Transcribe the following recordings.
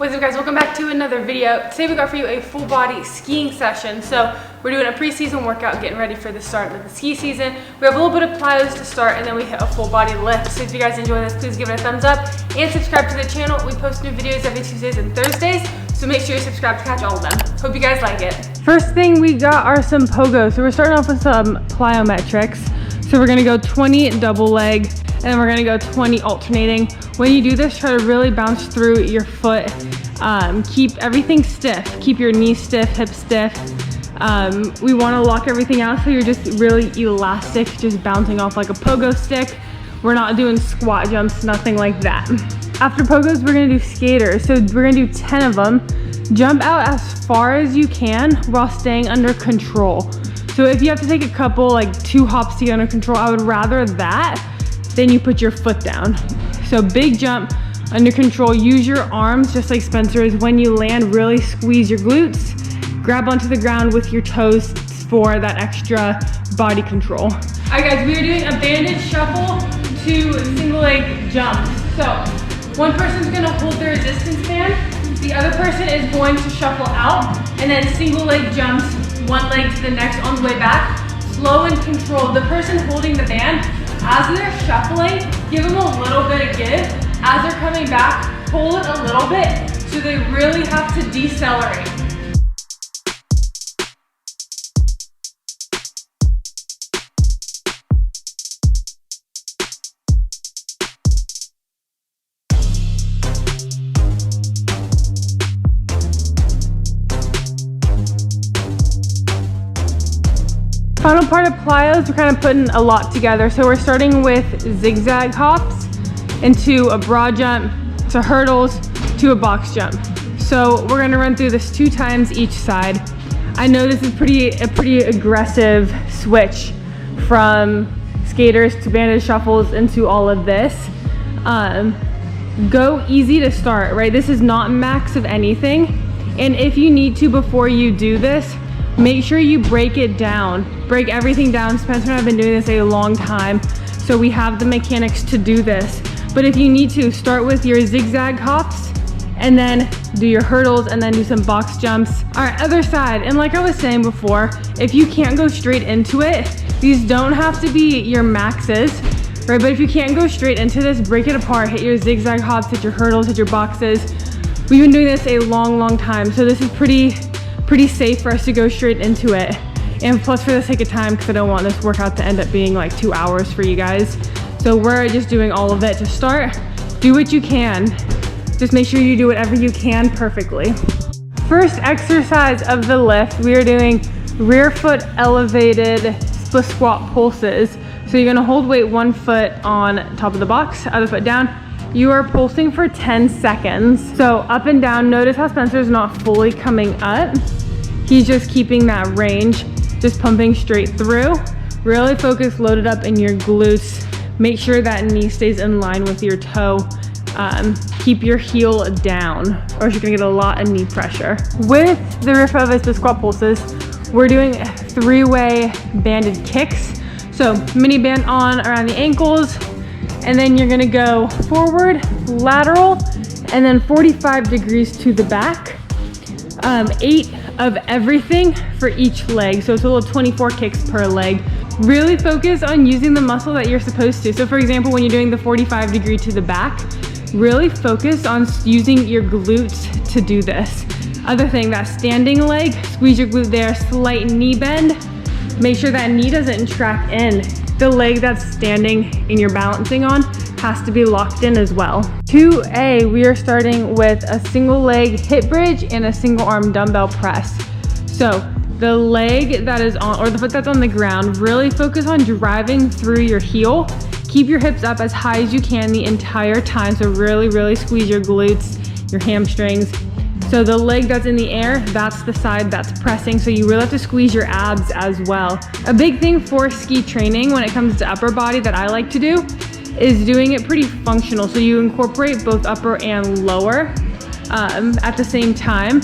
What's up guys, welcome back to another video. Today we got for you a full body skiing session. So we're doing a preseason workout, getting ready for the start of the ski season. We have a little bit of plyos to start and then we hit a full body lift. So if you guys enjoy this, please give it a thumbs up and subscribe to the channel. We post new videos every Tuesdays and Thursdays, so make sure you subscribe to catch all of them. Hope you guys like it. First thing we got are some pogos. So we're starting off with some plyometrics. So we're gonna go 20 double leg and then we're gonna go 20 alternating. When you do this, try to really bounce through your foot. Keep everything stiff. Keep your knees stiff, hips stiff. We wanna lock everything out so you're just really elastic, just bouncing off like a pogo stick. We're not doing squat jumps, nothing like that. After pogos, we're gonna do skaters. So we're gonna do 10 of them. Jump out as far as you can while staying under control. So if you have to take a couple, like 2 hops to get under control, I would rather that than you put your foot down. So big jump, under control. Use your arms just like Spencer is. When you land, really squeeze your glutes. Grab onto the ground with your toes for that extra body control. All right guys, we are doing a banded shuffle to single leg jumps. So one person's gonna hold their resistance band. The other person is going to shuffle out and then single leg jumps, one leg to the next on the way back. Slow and controlled. The person holding the band, as they're shuffling, give them a little bit of give. As they're coming back, pull it a little bit so they really have to decelerate. Final part of plyos, we're kind of putting a lot together. So we're starting with zigzag hops into a broad jump, to hurdles, to a box jump. So we're gonna run through this 2 times each side. I know this is a pretty aggressive switch from skaters to banded shuffles into all of this. Go easy to start, right? This is not max of anything. And if you need to, before you do this, make sure you break it down. Break everything down. Spencer and I have been doing this a long time, so we have the mechanics to do this. But if you need to, start with your zigzag hops and then do your hurdles and then do some box jumps. All right, other side. And like I was saying before, if you can't go straight into it, these don't have to be your maxes, right? But if you can't go straight into this, break it apart. Hit your zigzag hops, hit your hurdles, hit your boxes. We've been doing this a long time, so this is pretty safe for us to go straight into it. And plus for the sake of time, because I don't want this workout to end up being like 2 hours for you guys. So we're just doing all of it to start. Do what you can. Just make sure you do whatever you can perfectly. First exercise of the lift, we are doing rear foot elevated split squat pulses. So you're gonna hold weight 1 foot on top of the box, other foot down. You are pulsing for 10 seconds. So up and down, notice how Spencer's not fully coming up. He's just keeping that range, just pumping straight through. Really focus, load it up in your glutes. Make sure that knee stays in line with your toe. Keep your heel down, or you're gonna get a lot of knee pressure. With the rear foot elevated squat pulses, we're doing 3-way banded kicks. So mini band on around the ankles, and then you're gonna go forward, lateral, and then 45 degrees to the back. 8 of everything for each leg. So it's a total of 24 kicks per leg. Really focus on using the muscle that you're supposed to. So for example, when you're doing the 45 degree to the back, really focus on using your glutes to do this. Other thing, that standing leg, squeeze your glute there, slight knee bend. Make sure that knee doesn't track in. The leg that's standing and you're balancing on has to be locked in as well. 2A, we are starting with a single leg hip bridge and a single arm dumbbell press. So the leg that is on, or the foot that's on the ground, really focus on driving through your heel. Keep your hips up as high as you can the entire time. So really squeeze your glutes, your hamstrings. So the leg that's in the air, that's the side that's pressing. So you really have to squeeze your abs as well. A big thing for ski training when it comes to upper body that I like to do is doing it pretty functional. So you incorporate both upper and lower at the same time.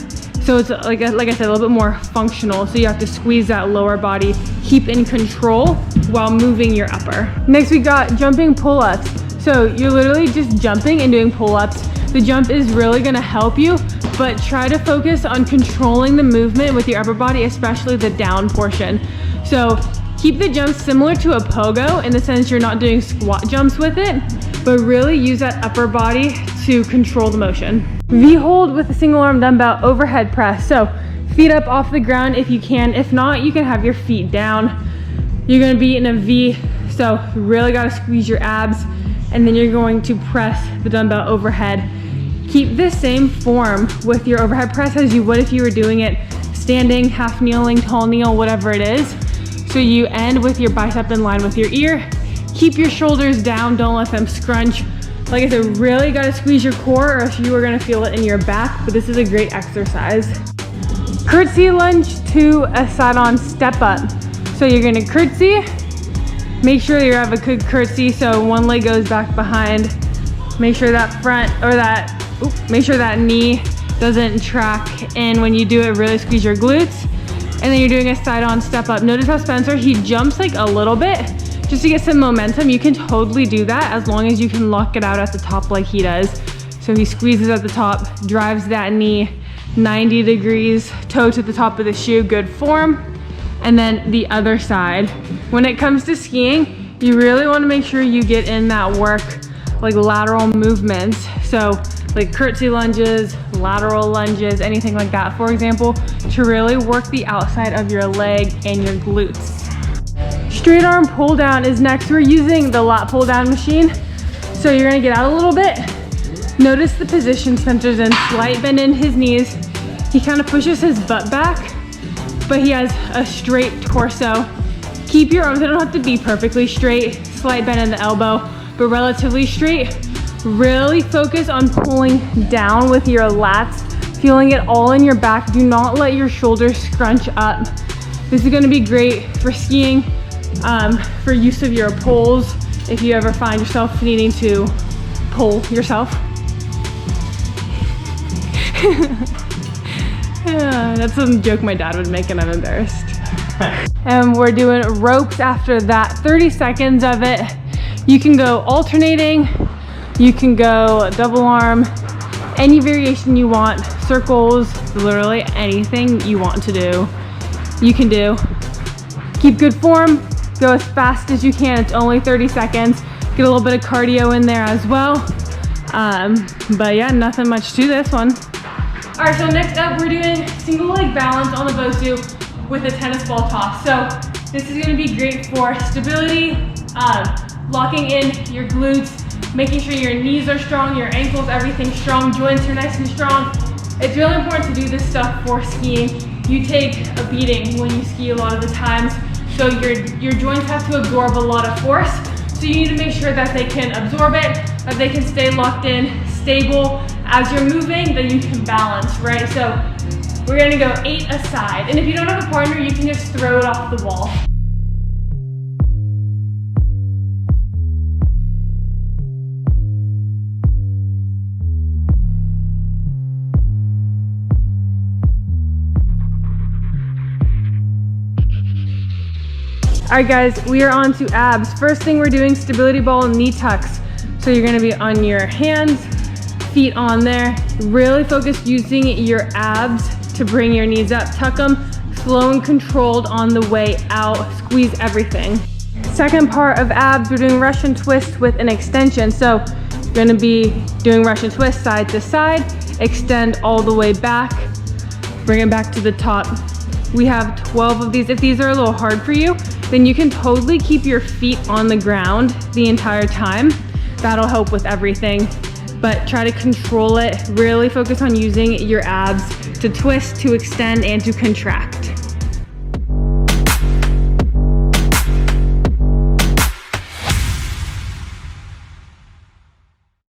So it's like I said, a little bit more functional. So you have to squeeze that lower body, keep in control while moving your upper. Next we got jumping pull-ups. So you're literally just jumping and doing pull-ups. The jump is really gonna help you, but try to focus on controlling the movement with your upper body, especially the down portion. So keep the jump similar to a pogo in the sense you're not doing squat jumps with it, but really use that upper body to control the motion. V hold with a single arm dumbbell overhead press. So feet up off the ground if you can. If not, you can have your feet down. You're gonna be in a V, so you really gotta squeeze your abs, and then you're going to press the dumbbell overhead. Keep this same form with your overhead press as you would if you were doing it standing, half kneeling, tall kneel, whatever it is. So you end with your bicep in line with your ear. Keep your shoulders down, don't let them scrunch. Like I said, really gotta squeeze your core or else you are gonna feel it in your back, but this is a great exercise. Curtsy lunge to a side-on step up. So you're gonna curtsy, make sure you have a good curtsy so one leg goes back behind. Make sure that make sure that knee doesn't track in when you do it, really squeeze your glutes. And then you're doing a side-on step up. Notice how Spencer, he jumps like a little bit just to get some momentum. You can totally do that as long as you can lock it out at the top like he does. So he squeezes at the top, drives that knee 90 degrees, toe to the top of the shoe, good form. And then the other side. When it comes to skiing, you really want to make sure you get in that work, like lateral movements. So like curtsy lunges, lateral lunges, anything like that, for example, to really work the outside of your leg and your glutes. Straight arm pull down is next. We're using the lat pull down machine. So you're gonna get out a little bit. Notice the position Spencer's in, slight bend in his knees. He kind of pushes his butt back, but he has a straight torso. Keep your arms, they don't have to be perfectly straight, slight bend in the elbow, but relatively straight. Really focus on pulling down with your lats, feeling it all in your back. Do not let your shoulders scrunch up. This is gonna be great for skiing, for use of your poles, if you ever find yourself needing to pull yourself. Yeah, that's a joke my dad would make and I'm embarrassed. And we're doing ropes after that, 30 seconds of it. You can go alternating, you can go double arm, any variation you want, circles, literally anything you want to do, you can do. Keep good form, go as fast as you can, it's only 30 seconds. Get a little bit of cardio in there as well. But yeah, nothing much to this one. All right, so next up we're doing single leg balance on the Bosu with a tennis ball toss. So this is gonna be great for stability, locking in your glutes, making sure your knees are strong, your ankles, everything's strong, joints are nice and strong. It's really important to do this stuff for skiing. You take a beating when you ski a lot of the times, so your joints have to absorb a lot of force. So you need to make sure that they can absorb it, that they can stay locked in, stable. As you're moving, then you can balance, right? So we're gonna go 8 a side. And if you don't have a partner, you can just throw it off the wall. All right guys, we are on to abs. First thing we're doing, stability ball knee tucks. So you're gonna be on your hands, feet on there. Really focus using your abs to bring your knees up. Tuck them, slow and controlled on the way out. Squeeze everything. Second part of abs, we're doing Russian twist with an extension. So you're gonna be doing Russian twist side to side, extend all the way back, bring it back to the top. We have 12 of these. If these are a little hard for you, then you can totally keep your feet on the ground the entire time. That'll help with everything, but try to control it. Really focus on using your abs to twist, to extend, and to contract.